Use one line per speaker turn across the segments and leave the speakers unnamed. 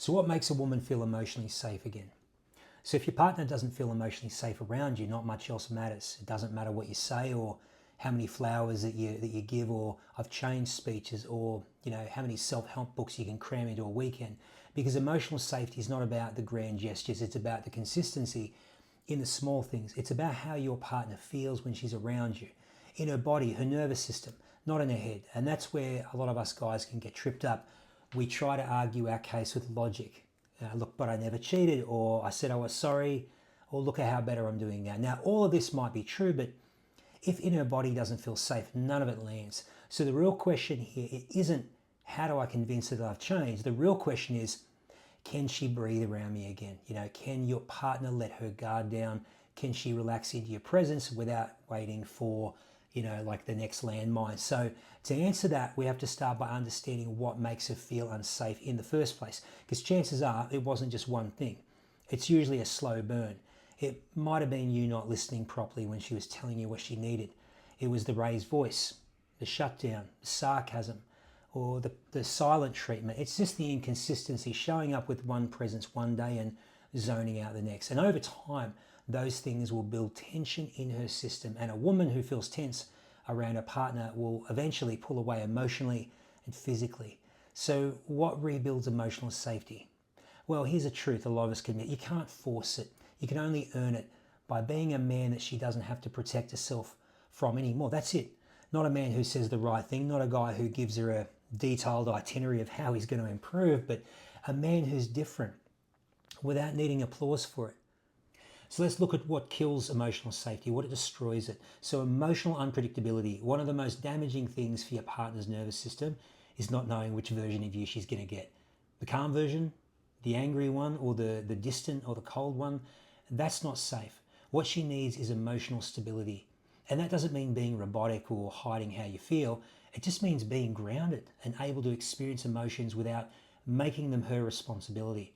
So what makes a woman feel emotionally safe again? So if your partner doesn't feel emotionally safe around you, not much else matters. It doesn't matter what you say or how many flowers that you give, or I've changed speeches, or how many self-help books you can cram into a weekend. Because emotional safety is not about the grand gestures, it's about the consistency in the small things. It's about how your partner feels when she's around you, in her body, her nervous system, not in her head. And that's where a lot of us guys can get tripped up. We try to argue our case with logic. Look, but I never cheated, or I said I was sorry, or look at how better I'm doing now. Now, all of this might be true, but if in her body doesn't feel safe, none of it lands. So the real question here, it isn't how do I convince her that I've changed? The real question is, can she breathe around me again? Can your partner let her guard down? Can she relax into your presence without waiting for, like the next landmine? So to answer that, we have to start by understanding what makes her feel unsafe in the first place. Because chances are it wasn't just one thing. It's usually a slow burn. It might have been you not listening properly when she was telling you what she needed. It was the raised voice, the shutdown, the sarcasm, or the silent treatment. It's just the inconsistency, showing up with one presence one day and zoning out the next. And over time, those things will build tension in her system. And a woman who feels tense around her partner will eventually pull away emotionally and physically. So what rebuilds emotional safety? Well, here's a truth a lot of us can admit. You can't force it. You can only earn it by being a man that she doesn't have to protect herself from anymore. That's it. Not a man who says the right thing, not a guy who gives her a detailed itinerary of how he's going to improve, but a man who's different without needing applause for it. So let's look at what kills emotional safety, what it destroys it. So emotional unpredictability. One of the most damaging things for your partner's nervous system is not knowing which version of you she's going to get. The calm version, the angry one, or the distant or the cold one. That's not safe. What she needs is emotional stability. And that doesn't mean being robotic or hiding how you feel. It just means being grounded and able to experience emotions without making them her responsibility.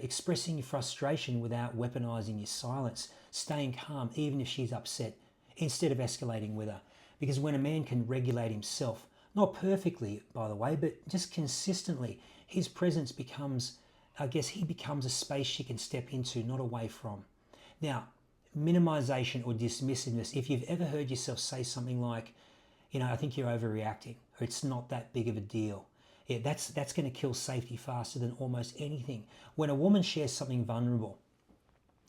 Expressing your frustration without weaponizing your silence, staying calm even if she's upset, instead of escalating with her. Because when a man can regulate himself, not perfectly, by the way, but just consistently, his presence becomes, he becomes a space she can step into, not away from. Now, minimization or dismissiveness, if you've ever heard yourself say something like, I think you're overreacting, or it's not that big of a deal. Yeah, that's going to kill safety faster than almost anything. When a woman shares something vulnerable,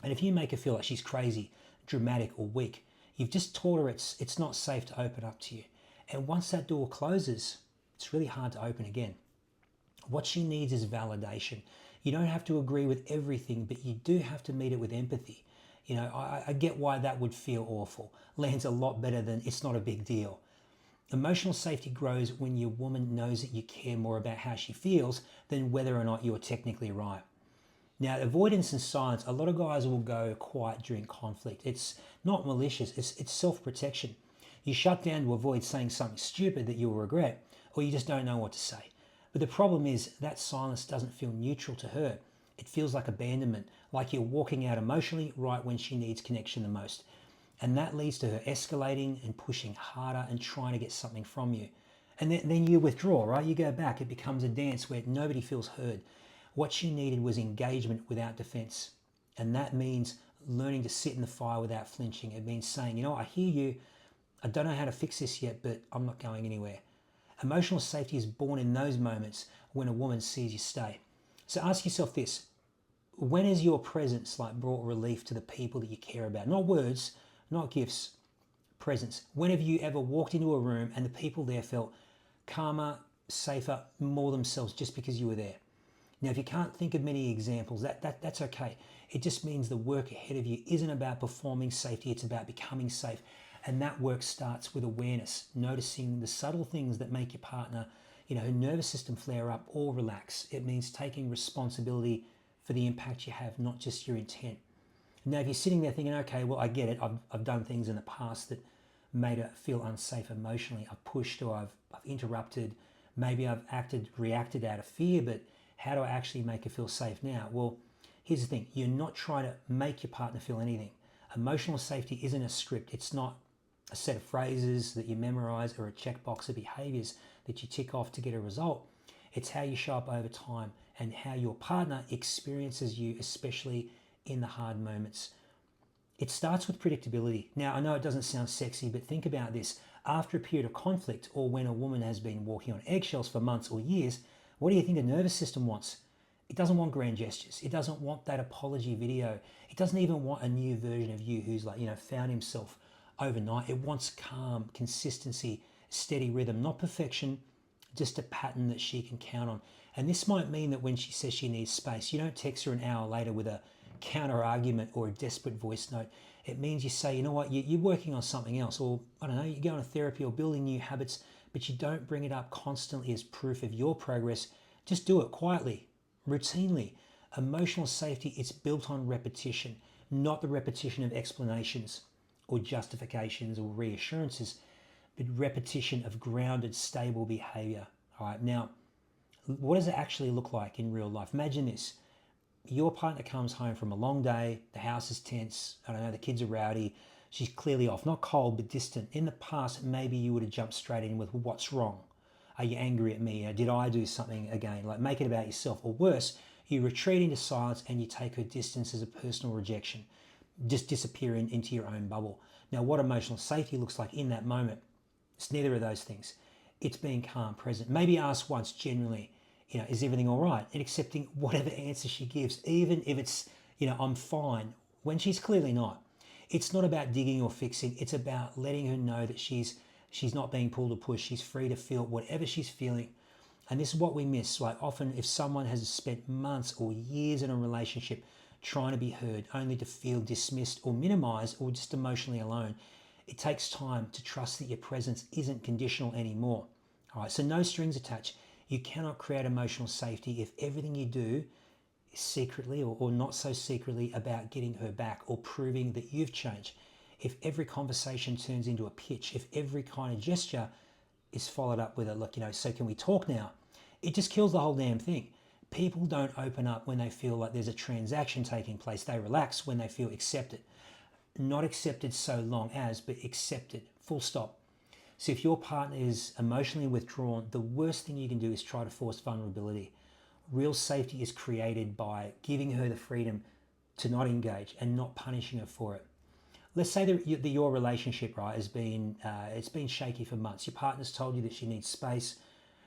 and if you make her feel like she's crazy, dramatic, or weak, you've just taught her it's not safe to open up to you. And once that door closes, it's really hard to open again. What she needs is validation. You don't have to agree with everything, but you do have to meet it with empathy. I get why that would feel awful. Lands a lot better than it's not a big deal. Emotional safety grows when your woman knows that you care more about how she feels than whether or not you're technically right. Now, avoidance and silence, a lot of guys will go quiet during conflict. It's not malicious, it's self-protection. You shut down to avoid saying something stupid that you'll regret, or you just don't know what to say. But the problem is that silence doesn't feel neutral to her. It feels like abandonment, like you're walking out emotionally right when she needs connection the most. And that leads to her escalating and pushing harder and trying to get something from you. And then you withdraw, right? You go back. It becomes a dance where nobody feels heard. What she needed was engagement without defense. And that means learning to sit in the fire without flinching. It means saying, I hear you. I don't know how to fix this yet, but I'm not going anywhere. Emotional safety is born in those moments when a woman sees you stay. So ask yourself this. When has your presence brought relief to the people that you care about? Not words, not gifts, presence. When have you ever walked into a room and the people there felt calmer, safer, more themselves just because you were there? Now, if you can't think of many examples, that's okay. It just means the work ahead of you isn't about performing safety, it's about becoming safe. And that work starts with awareness, noticing the subtle things that make your partner, her nervous system flare up or relax. It means taking responsibility for the impact you have, not just your intent. Now, if you're sitting there thinking, okay, well, I get it. I've done things in the past that made her feel unsafe emotionally. I've pushed or I've interrupted. Maybe I've reacted out of fear, but how do I actually make her feel safe now? Well, here's the thing. You're not trying to make your partner feel anything. Emotional safety isn't a script. It's not a set of phrases that you memorize or a checkbox of behaviors that you tick off to get a result. It's how you show up over time and how your partner experiences you, especially in the hard moments. It starts with predictability. Now, I know it doesn't sound sexy, but think about this. After a period of conflict, or when a woman has been walking on eggshells for months or years, what do you think the nervous system wants? It doesn't want grand gestures. It doesn't want that apology video. It doesn't even want a new version of you who's like, found himself overnight. It wants calm, consistency, steady rhythm, not perfection, just a pattern that she can count on. And this might mean that when she says she needs space, you don't text her an hour later with a counter argument or a desperate voice note. It means you say, you know what, you're working on something else, or I don't know, you're going to therapy or building new habits, but you don't bring it up constantly as proof of your progress. Just do it quietly, routinely. Emotional safety, it's built on repetition, not the repetition of explanations or justifications or reassurances, but repetition of grounded, stable behavior. All right, now, what does it actually look like in real life? Imagine this. Your partner comes home from a long day, the house is tense, I don't know, the kids are rowdy, she's clearly off, not cold, but distant. In the past, maybe you would have jumped straight in with, what's wrong? Are you angry at me? Did I do something again? Like, make it about yourself. Or worse, you retreat into silence and you take her distance as a personal rejection. Just disappear into your own bubble. Now, what emotional safety looks like in that moment, it's neither of those things. It's being calm, present. Maybe ask once genuinely, is everything all right? And accepting whatever answer she gives, even if it's, I'm fine, when she's clearly not. It's not about digging or fixing. It's about letting her know that she's not being pulled or pushed. She's free to feel whatever she's feeling. And this is what we miss. Like, often if someone has spent months or years in a relationship trying to be heard, only to feel dismissed or minimized or just emotionally alone, it takes time to trust that your presence isn't conditional anymore. All right, so no strings attached. You cannot create emotional safety if everything you do is secretly or not so secretly about getting her back or proving that you've changed. If every conversation turns into a pitch, if every kind of gesture is followed up with a look, so can we talk now? It just kills the whole damn thing. People don't open up when they feel like there's a transaction taking place. They relax when they feel accepted. Not accepted so long as, but accepted, full stop. So if your partner is emotionally withdrawn, the worst thing you can do is try to force vulnerability. Real safety is created by giving her the freedom to not engage and not punishing her for it. Let's say that your relationship, right, has been it's been shaky for months. Your partner's told you that she needs space,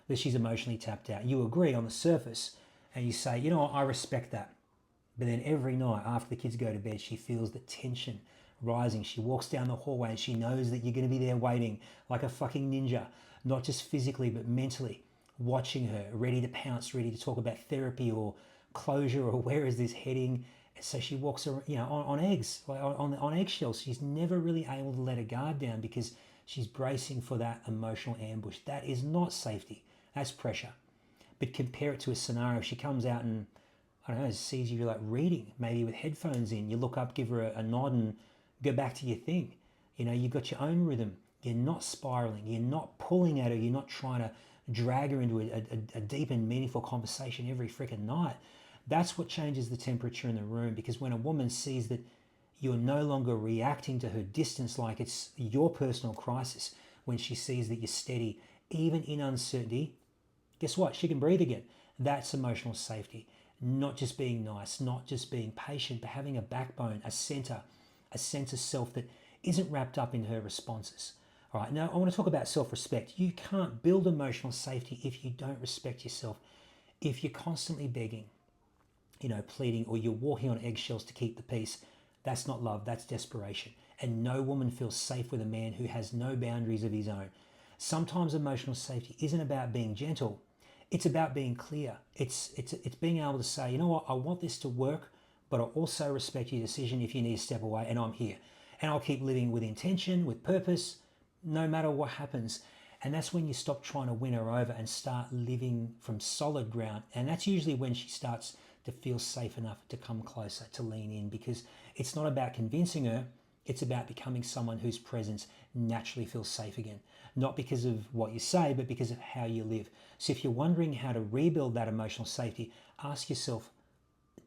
that she's emotionally tapped out. You agree on the surface, and you say, you know what, I respect that. But then every night after the kids go to bed, she feels the tension rising. She walks down the hallway and she knows that you're going to be there waiting like a fucking ninja, not just physically but mentally, watching her, ready to pounce, ready to talk about therapy or closure or where is this heading. So she walks around, on eggs, like on eggshells. She's never really able to let her guard down because she's bracing for that emotional ambush. That is not safety. That's pressure. But compare it to a scenario. She comes out and, I don't know, sees you like reading, maybe with headphones in. You look up, give her a nod and go back to your thing. You've got your own rhythm. You're not spiraling. You're not pulling at her. You're not trying to drag her into a deep and meaningful conversation every freaking night. That's what changes the temperature in the room, because when a woman sees that you're no longer reacting to her distance like it's your personal crisis, when she sees that you're steady, even in uncertainty, guess what? She can breathe again. That's emotional safety. Not just being nice, not just being patient, but having a backbone, a center, a sense of self that isn't wrapped up in her responses. All right, now I want to talk about self-respect. You can't build emotional safety if you don't respect yourself. If you're constantly begging, pleading, or you're walking on eggshells to keep the peace, that's not love, that's desperation. And no woman feels safe with a man who has no boundaries of his own. Sometimes emotional safety isn't about being gentle. It's about being clear. It's being able to say, you know what, I want this to work, but I also respect your decision if you need to step away, and I'm here. And I'll keep living with intention, with purpose, no matter what happens. And that's when you stop trying to win her over and start living from solid ground. And that's usually when she starts to feel safe enough to come closer, to lean in, because it's not about convincing her. It's about becoming someone whose presence naturally feels safe again. Not because of what you say, but because of how you live. So if you're wondering how to rebuild that emotional safety, ask yourself,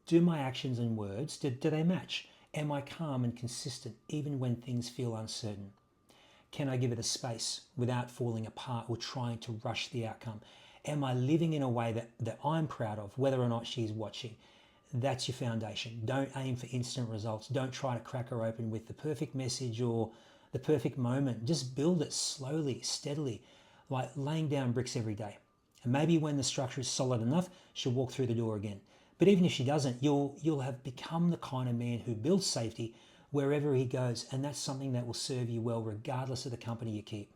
do my actions and words, do they match? Am I calm and consistent even when things feel uncertain? Can I give it a space without falling apart or trying to rush the outcome? Am I living in a way that I'm proud of, whether or not she's watching? That's your foundation. Don't aim for instant results. Don't try to crack her open with the perfect message or the perfect moment. Just build it slowly, steadily, like laying down bricks every day. And maybe when the structure is solid enough, she'll walk through the door again. But even if she doesn't, you'll have become the kind of man who builds safety wherever he goes. And that's something that will serve you well regardless of the company you keep.